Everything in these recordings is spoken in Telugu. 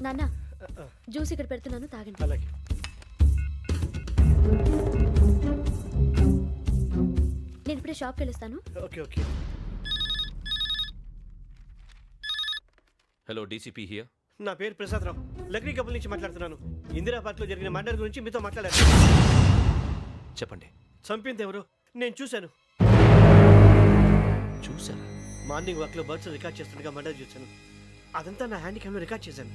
నాన్న జ్యూస్ ఇక్కడ పెడుతున్నాను, తాగండి. అలాగే. నేను ఇప్పుడే షాప్కి వెళ్ళొస్తాను. Okay okay. Hello DCP here. నా పేరు ప్రసాదరావు, లక్రీ కపుల్ నుంచి మాట్లాడుతున్నాను. ఇందిరాబాద్లో జరిగిన మర్డర్ గురించి మీతో మాట్లాడారు. చెప్పండి. చంపింది ఎవరు నేను చూశాను. చూసారా? మార్నింగ్ వాక్లో బర్డ్స్ రికార్డ్ చేస్తుండగా మర్డర్ చూశాను. అదంతా నా హ్యాండ్ క్యామ్లో రికార్డ్ చేశాను.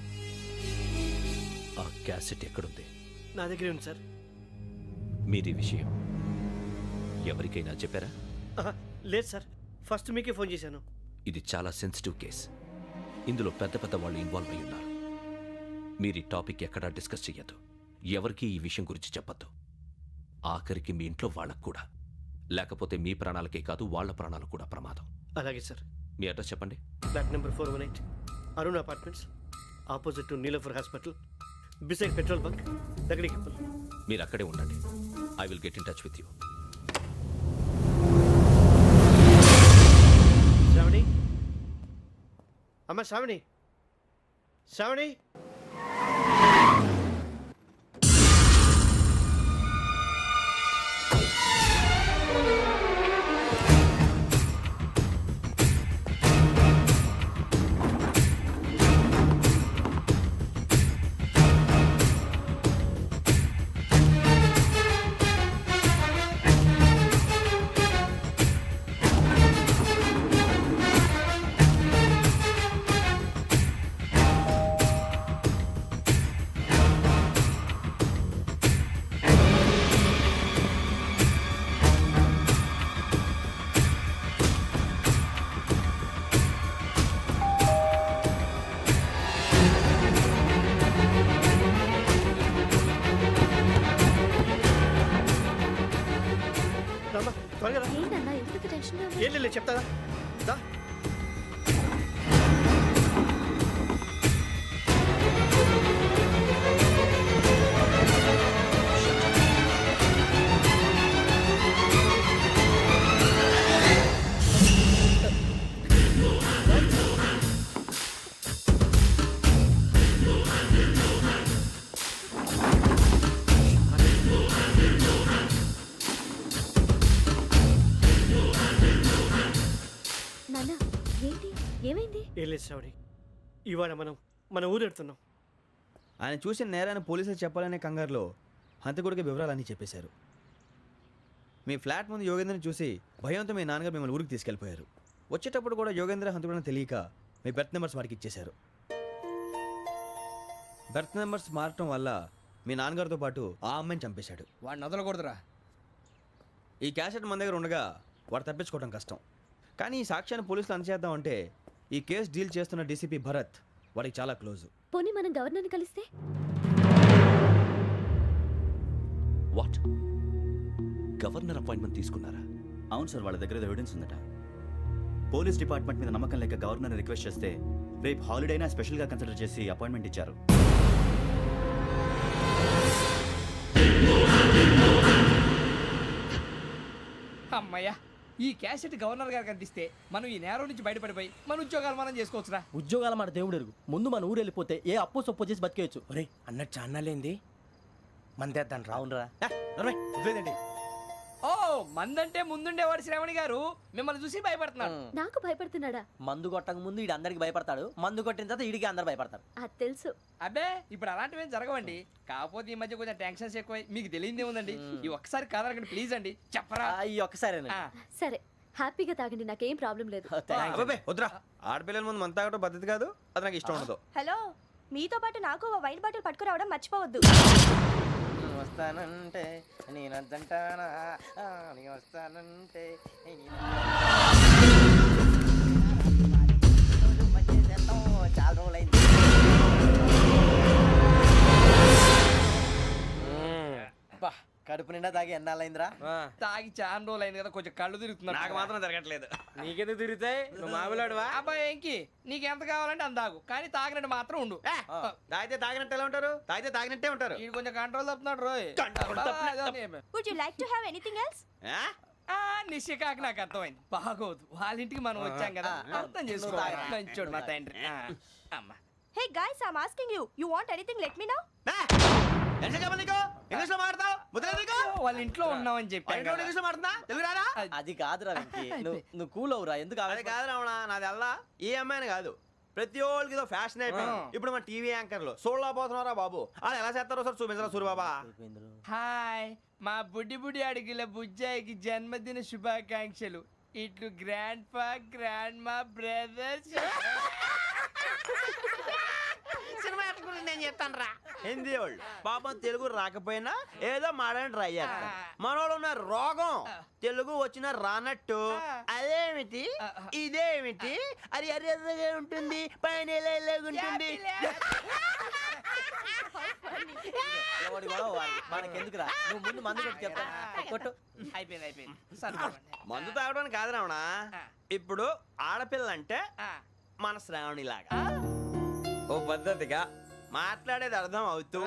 ఆ క్యాసెట్ ఎక్కడుంది? నా దగ్గరే ఉంది సార్. మీది విషయం ఎవరికైనా చెప్పారా? ఆహా, లేదు సార్, ఫస్ట్ మీకే ఫోన్ చేశాను. ఇది చాలా సెన్సిటివ్ కేస్. ఇందులో పెద్ద పెద్ద వాళ్ళు ఇన్వాల్వ్ అయి ఉన్నారు. మీరు ఈ టాపిక్ ఎక్కడా డిస్కస్ చెయ్యొద్దు. ఎవరికి ఈ విషయం గురించి చెప్పొద్దు. ఆఖరికి మీ ఇంట్లో వాళ్ళకు కూడా. లేకపోతే మీ ప్రాణాలకే కాదు, వాళ్ళ ప్రాణాలు కూడా ప్రమాదం. అలాగే సార్. మీ అడ్రస్ చెప్పండి. Flat number 418, Arun apartments, opposite to Niloufer hospital, beside petrol bunk, Lakdikapul. మీరు అక్కడే ఉండండి. I will get in touch with you. Shravani, అమ్మ శ్రావణి, శ్రావణి. రామ్మా, త్వరగా రా. ఏంటన్నా ఎందుకు టెన్షన్? ఏం లేదు, చెప్తారా దా. నాన్న ఏంటి, ఏమైంది? ఏం లేదు శ్రావణి, ఇవాళ మనం మన ఊరెడుతున్నాం. ఆయన చూసిన నేరాన్ని పోలీసులు చెప్పాలనే కంగారులో హంతకుడికి వివరాలన్నీ చెప్పేశారు. మీ ఫ్లాట్ ముందు యోగేంద్రని చూసి భయంతో మీ నాన్నగారు మిమ్మల్ని ఊరికి తీసుకెళ్ళిపోయారు. వచ్చేటప్పుడు కూడా యోగేంద్ర హంతకుడని తెలియక మీ బెర్త్ నెంబర్స్ వారికి ఇచ్చేశారు. బెర్త్ నెంబర్స్ మారటం వల్ల మీ నాన్నగారితో పాటు ఆ అమ్మాయిని చంపేశాడు. వాడిని వదలకూడదురా. ఈ క్యాసెట్ మన దగ్గర ఉండగా వాడు తప్పించుకోవడం కష్టం. కానీ ఈ సాక్ష్యాన్ని పోలీసులు అందజేద్దామంటే ఈ కేసు డీల్ చేస్తున్న డీసీపీ భరత్ వాడికి చాలా క్లోజు. పోనీ మనం గవర్నర్ని కలిస్తే? వాట్? గవర్నర్ అపాయింట్మెంట్ తీసుకున్నారా? అవును సార్, వాళ్ళ దగ్గర ఎవిడెన్స్ ఉందట. పోలీస్ డిపార్ట్మెంట్ మీద నమ్మకం లేక గవర్నర్ రిక్వెస్ట్ చేస్తే రేపు హాలిడేనా స్పెషల్గా కన్సిడర్ చేసి అపాయింట్మెంట్ ఇచ్చారు. అమ్మయ్యా, ఈ క్యాసెట్ గవర్నర్ గారికి అందిస్తే మనం ఈ నేరం నుంచి బయటపడిపోయి మన ఉద్యోగాలు మనం చేసుకోవచ్చురా. ఉద్యోగాల మాట దేవుడు ఎరుగు. ముందు మన ఊరు వెళ్ళిపోతే ఏ అప్పు సొప్పు చేసి బతికేయచ్చు. ఒరే అన్నట్టు చాన్నాలేంది మందేద్దాను రావునరా. వదిలేదండి. ఓ మందంటే ముందుండేవాడు శ్రావణి గారు మిమ్మల్ని చూసి భయపడుతున్నాడు. నాకు భయపడుతున్నాడా? మందు కొట్టక ముందు ఈడు అందరికి భయపడతాడు, మందు కొట్టిన తర్వాత ఈడికి అందరు భయపడతారు. అది తెలుసు. అబ్బే ఇప్పుడు అలాంటివి ఏం జరగవండి. కాకపోతే ఈ మధ్య కొంచెం టెన్షన్స్ ఎక్కువై మీకు తెలియదే ఉందండి. ఈ ఒక్కసారి కాదనకండి ప్లీజ్ అండి, చెప్పరా. ఈ ఒక్కసారి సరే హ్యాపీగా తాగండి, నాకేం ప్రాబ్లం లేదు. అబ్బాబే వద్దురా, ఆడపిల్లల ముందు మన తాగడం పద్ధతి కాదు, అది నాకు ఇష్టం ఉండదు. హలో, మీతో పాటు నాకు ఓ వైన్ బాటిల్ పట్టుకురావడం మర్చిపోవద్దు. వస్తానంటే నేనంటానా, వస్తానంటే చాలా రోజులైంది. కడుపు నిండా తాగి ఎన్నాళ్ళైందిరా? తాగి చాలా రోజులు అయింది కదా, కొంచెం కళ్ళు తిరుగుతున్నా. నాకు మాత్రం జరగట్లేదు. నీకెందుకు తిరుగుతాయి? నువ్వు మామిలాడువా? అబ్బాయి ఏంకి నీకు ఎంత కావాలంటే అంత తాగు, కానీ తాగినట్టు మాత్రం ఉండు. తాగితే తాగినట్టు ఎలా ఉంటారు? తాగితే తాగినట్టే ఉంటారు. వీడు కొంచెం కంట్రోల్ తప్పుతున్నాడు రోయ్. Would you like to have anything else? నిశ్చికాకి నాకు అర్థమైంది. బాగోదు, వాళ్ళ ఇంటికి మనం వచ్చాం కదా, అర్థం చేసుకోవాలి. మంచోడు మా తండ్రి. అమ్మ hey guys I am asking you you want anything let me know. ఎంత చెప్పాలి నీకు ఇంగ్లీష్ లో మాట్లాడతావు ముద్ర నీకు వాళ్ళ ఇంట్లో ఉన్నామని చెప్పాను ఇంగ్లీష్ లో మాట్లాడుతున్నా తెలుగు రాదా అది కాదురా వెంకీ నువ్వు కూల్ అవురా ఎందుకు అదే కాదు రావణ నాది అల్లా ఈ అమ్మాయిని కాదు ప్రతి ఒక్కరికి ఇదో ఫ్యాషన్ అయిపోయింది ఇప్పుడు మన టీవీ యాంకర్లు సోళ్ళ పోతున్నారా బాబు అది ఎలా చేస్తారో సార్ చూపించరా సూరిబాబా హాయ్ మా బుడ్డి బుడి అడిగిల బుజ్జాయికి జన్మదిన శుభాకాంక్షలు ఇట్లు గ్రాండ్ ఫా గ్రాండ్ మా బ్రదర్స్ సినిమా గురించి నేను చెప్తాను రా హిందీ వాళ్ళు పాపం తెలుగు రాకపోయినా ఏదో మాడని ట్రై చేస్తారు మనోళ్ళు ఉన్న రోగం తెలుగు వచ్చిన రానట్టు అదేమిటి ఇదేమిటి అది అర్యగా ఉంటుంది పైన ఉంటుంది ఎవడి గొడవ వాడిది. మనకెందుకురా నువ్వు ముందు మందు కొట్టి చెప్తాను కొట్టు అయిపోయింది సరిపోండి. మందు తాగడానికి కాదు రావణ ఇప్పుడు ఆడపిల్ల అంటే మన శ్రావణి లాగా ఓ పద్ధతిగా మాట్లాడేది అర్థం అవుతూ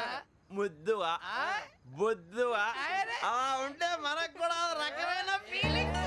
ముద్దువా బొద్దువా అలా ఉంటే మనకు కూడా రకమైన ఫీలింగ్స్